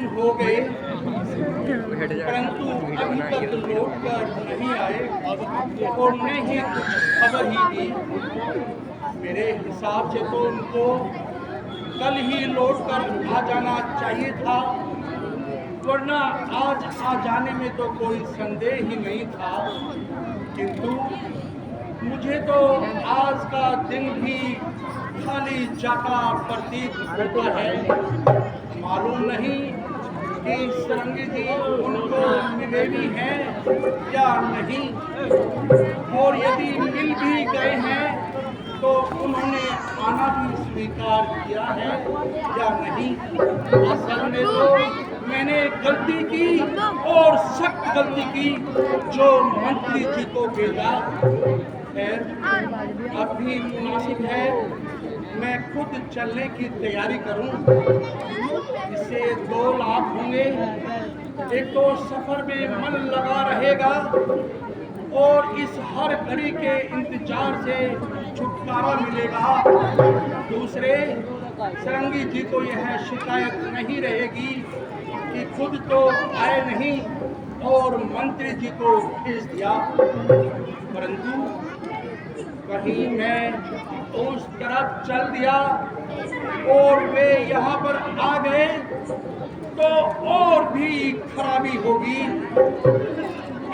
दिन हो गए, परंतु अभी तक लौट कर नहीं आए और उन्हें ही कुछ खबर ही दी। मेरे हिसाब से तो उनको कल ही लौट कर आ जाना चाहिए था, वरना आज आ जाने में तो कोई संदेह ही नहीं था। किंतु मुझे तो आज का दिन भी खाली जाता प्रतीत होता है। मालूम नहीं कि सरंगी जी उनको मिले भी हैं या नहीं, और यदि मिल भी गए हैं तो उन्होंने आना भी स्वीकार किया है या नहीं। असल में तो मैंने गलती की और सख्त गलती की जो मंत्री जी को भेजा। खैर, अब भी मुनासिब है मैं खुद चलने की तैयारी करूं। इससे 2 लाभ होंगे। एक तो सफर में मन लगा रहेगा और इस हर घड़ी के इंतजार से छुटकारा मिलेगा। दूसरे, सरंगी जी को यह शिकायत नहीं रहेगी कि खुद तो आए नहीं और मंत्री जी को भेज दिया। परंतु कहीं मैं उस तरफ चल दिया और वे यहाँ पर आ गए तो और भी खराबी होगी।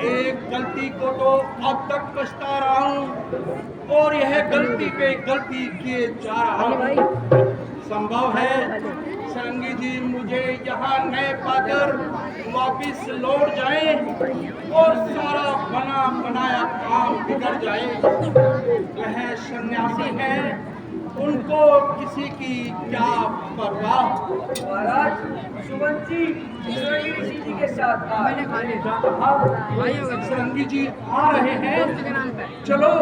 एक गलती को तो अब तक पछता रहा हूँ और यह गलती पे गलती किए जा रहा हूँ। संभव है सरंगी जी मुझे यहाँ न पाकर वापिस लौट जाए और सारा बना बनाया काम बिगड़ जाए। वह सन्यासी है, उनको किसी की क्या परवाह। महाराज, सुमन जी सरंगी जी के साथ सरंगी जी आ रहे हैं, चलो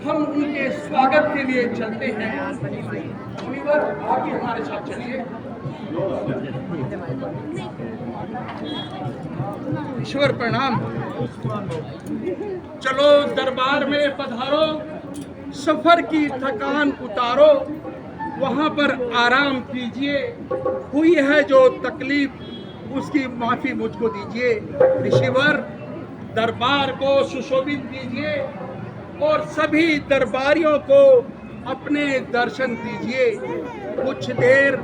हम उनके स्वागत के लिए चलते हैं। मुनिवर, आप भी हमारे साथ चलिए। ईश्वर प्रणाम। चलो दरबार में पधारो, सफर की थकान उतारो, वहां पर आराम कीजिए। हुई है जो तकलीफ उसकी माफी मुझको दीजिए। ऋषिवर, दरबार को सुशोभित कीजिए और सभी दरबारियों को अपने दर्शन दीजिए। कुछ देर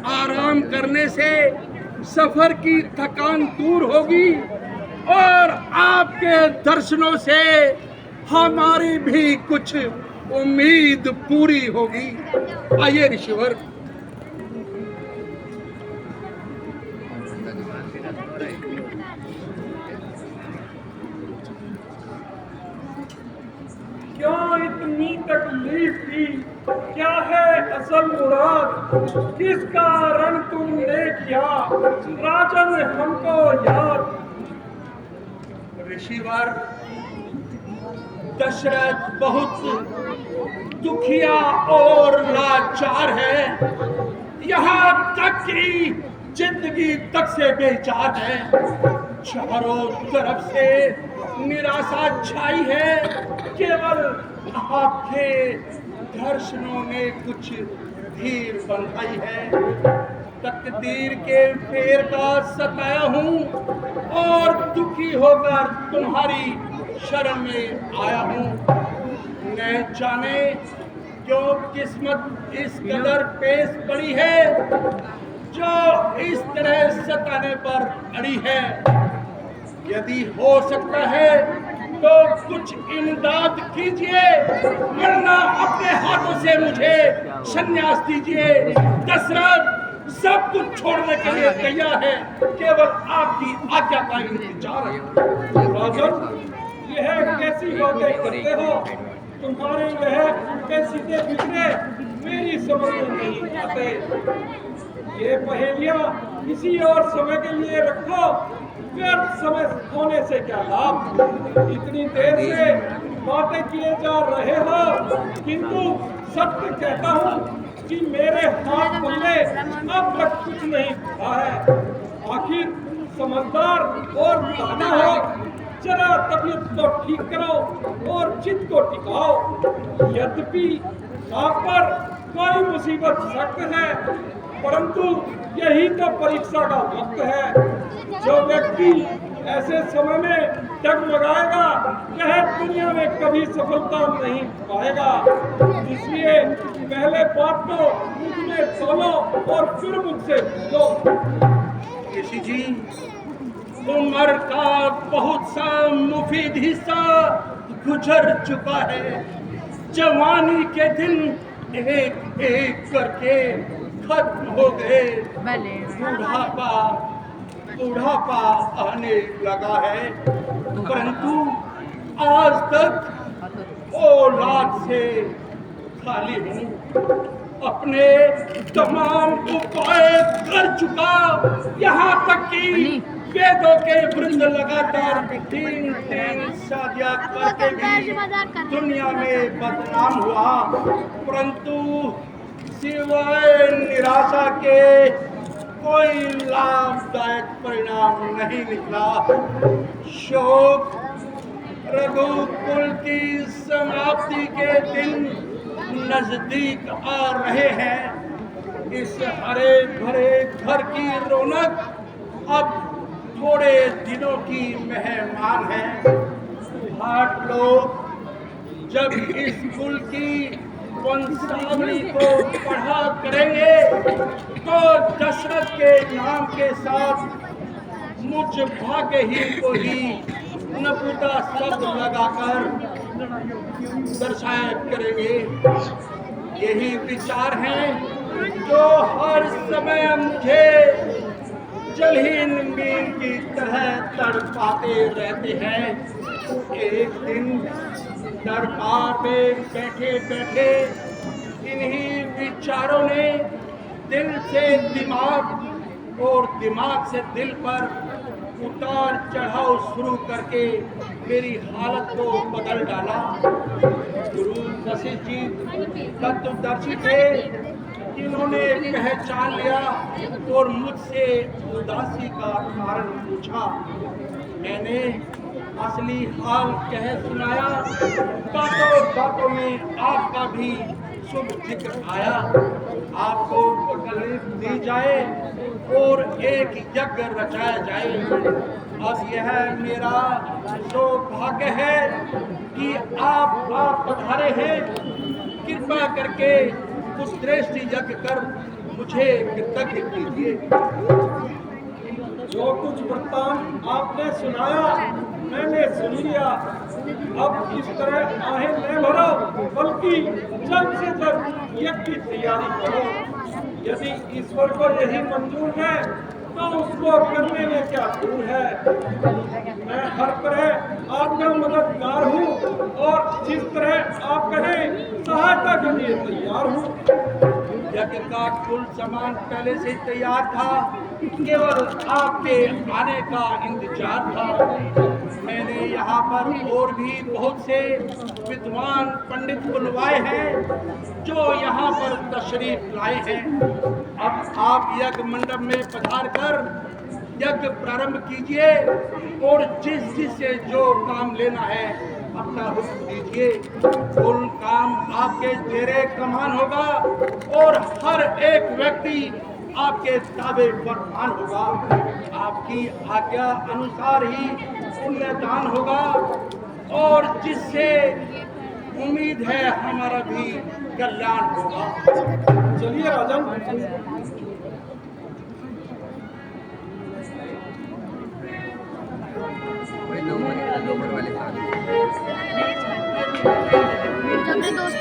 आराम करने से सफर की थकान दूर होगी और आपके दर्शनों से हमारी भी कुछ उम्मीद पूरी होगी। आइए ऋषिवर। क्या इतनी तकलीफ थी? क्या है असल मुराद? किस कारण तुमने किया राजन हमको याद? ऋषिवर, दशरथ बहुत दुखिया और लाचार है, यहाँ तक कि जिंदगी तक से बेचार है। चारों तरफ से निराशा छाई है, केवल आपके दर्शनों ने कुछ धीर बंधाई है। तकदीर के फेर का सताया हूँ और दुखी होकर तुम्हारी शरण में आया हूँ। न जाने क्यों किस्मत इस कदर पेश पड़ी है जो इस तरह सताने पर अड़ी है। यदि हो सकता है तो कुछ इमदाद कीजिए, वरना अपने हाथों से मुझे संन्यास दीजिए। दशरथ सब कुछ छोड़ने के लिए तैयार है, केवल आपकी आज्ञा का इंतजार है। राजन, यह कैसी बातें करते हो? तुम्हारे यह उल्टे सीधे फिक्रे मेरी समझ में नहीं आते। ये पहेलियां किसी और समय के लिए रखो, व्यर्थ समय होने से क्या लाभ? इतनी देर से बातें किए जा रहे हो, किंतु सत्य कहता हूँ कि मेरे हाथ पल्ले अब तक कुछ नहीं खुला है। आखिर समझदार और दाना हो, जरा तबीयत तो ठीक करो और चित्त को टिकाओ। यद्यपि आप पर कोई मुसीबत सख्त है, परंतु यही तो परीक्षा का वक्त है। जो व्यक्ति ऐसे समय में डगमगाएगा वह दुनिया में कभी सफलता नहीं पाएगा। इसलिए पहले बात तो मुझ में तोलो और फिर मुझसे बोलो। ऋषि जी, उम्र का बहुत सा मुफीद हिस्सा गुजर चुका है। जवानी के दिन एक एक करके खत्म हो गए। बुढ़ापा बुढ़ापा आने लगा है, परंतु आज तक औलाद से खाली हूँ। अपने तमाम उपाय कर चुका, यहाँ तक कि वेदों के वृंद लगातार तीन शादियां करके भी दुनिया में बदनाम हुआ, परंतु सिवाय निराशा के कोई लाभदायक परिणाम नहीं निकला। शोक रघुकुल की समाप्ति के दिन नजदीक आ रहे हैं। इस हरे भरे घर की रौनक अब थोड़े दिनों की मेहमान है। हाट लोग जब इस कुल की वंशावली को पढ़ा करेंगे तो दशरथ के नाम के साथ मुझ भाग्यहीन को ही नपुता शब्द लगाकर दर्शाया करेंगे। यही विचार हैं जो हर समय मुझे जलहीन मीन की तरह तड़पाते रहते हैं। एक दिन दरबार में बैठे बैठे इन्हीं विचारों ने दिल से दिमाग और दिमाग से दिल पर उतार चढ़ाव शुरू करके मेरी हालत को बदल डाला। गुरु वशिष्ठ जी तत्वदर्शी थे, इन्होंने पहचान लिया और मुझसे उदासी का कारण पूछा। मैंने असली हाल कह सुनाया। बातों बातों में आपका भी शुभ जिक्र आया। आपको तकलीफ दी जाए और एक यज्ञ रचाया जाए। अब यह मेरा सौभाग्य है कि आप पधारे हैं। कृपा करके उस श्रेष्ठ यज्ञ कर मुझे कृतज्ञ कीजिए। जो कुछ वृत्तांत आपने सुनाया मैंने सुन लिया। अब इस तरह आहें न भरो, बल्कि जल्द से जल्द यज्ञ की तैयारी करो। यदि ईश्वर को यही मंजूर है तो उसको करने में क्या दूर है। मैं हर तरह आपका मददगार हूँ और जिस तरह आप कहें सहायता के लिए तैयार हूँ। यज्ञ का कुल सामान पहले से तैयार था, केवल आपके आने का इंतजार था। मैंने यहाँ पर और भी बहुत से विद्वान पंडित बुलवाए हैं जो यहाँ पर तशरीफ लाए हैं। अब आप यज्ञ मंडप में पधार कर यज्ञ प्रारंभ कीजिए और जिस से जो काम लेना है अपना हुक्म दीजिए। कुल काम आपके जेरे कमान होगा और हर एक व्यक्ति आपके ताबे फरमान होगा। आपकी आज्ञा अनुसार ही पुण्यदान होगा और जिससे उम्मीद है हमारा भी कल्याण होगा। चलिए राजन। अपने दोस्त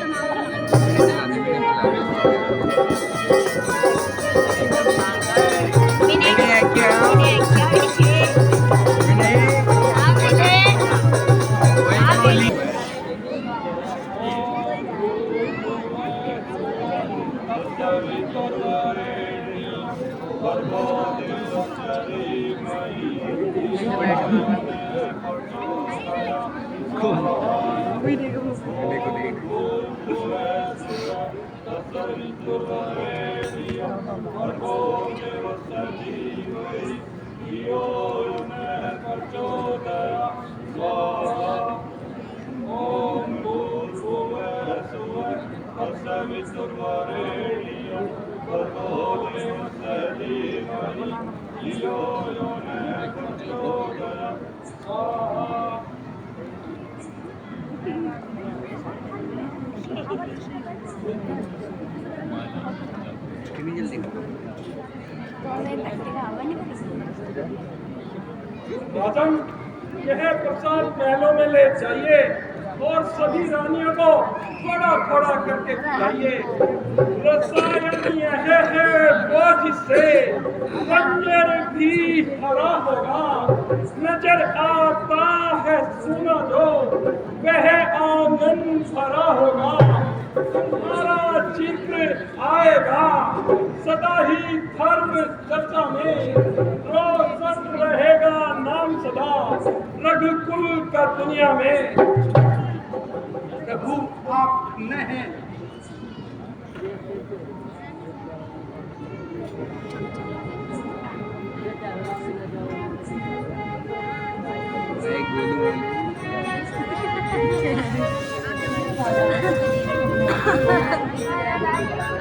राजन, यह प्रसाद महलों में ले जाइए और सभी रानियों को थोड़ा थोड़ा करके खिलाइए। रसायन यह है वो जिससे रंजन भी हरा होगा। नजर आता है सुना जो वह आंगन भरा होगा। तुम्हारा जिक्र आएगा सदा ही धर्म चर्चा में। रोशन रहेगा नाम सदा रघुकुल का दुनिया में। प्रभु आप न हैं। Ha ha ha.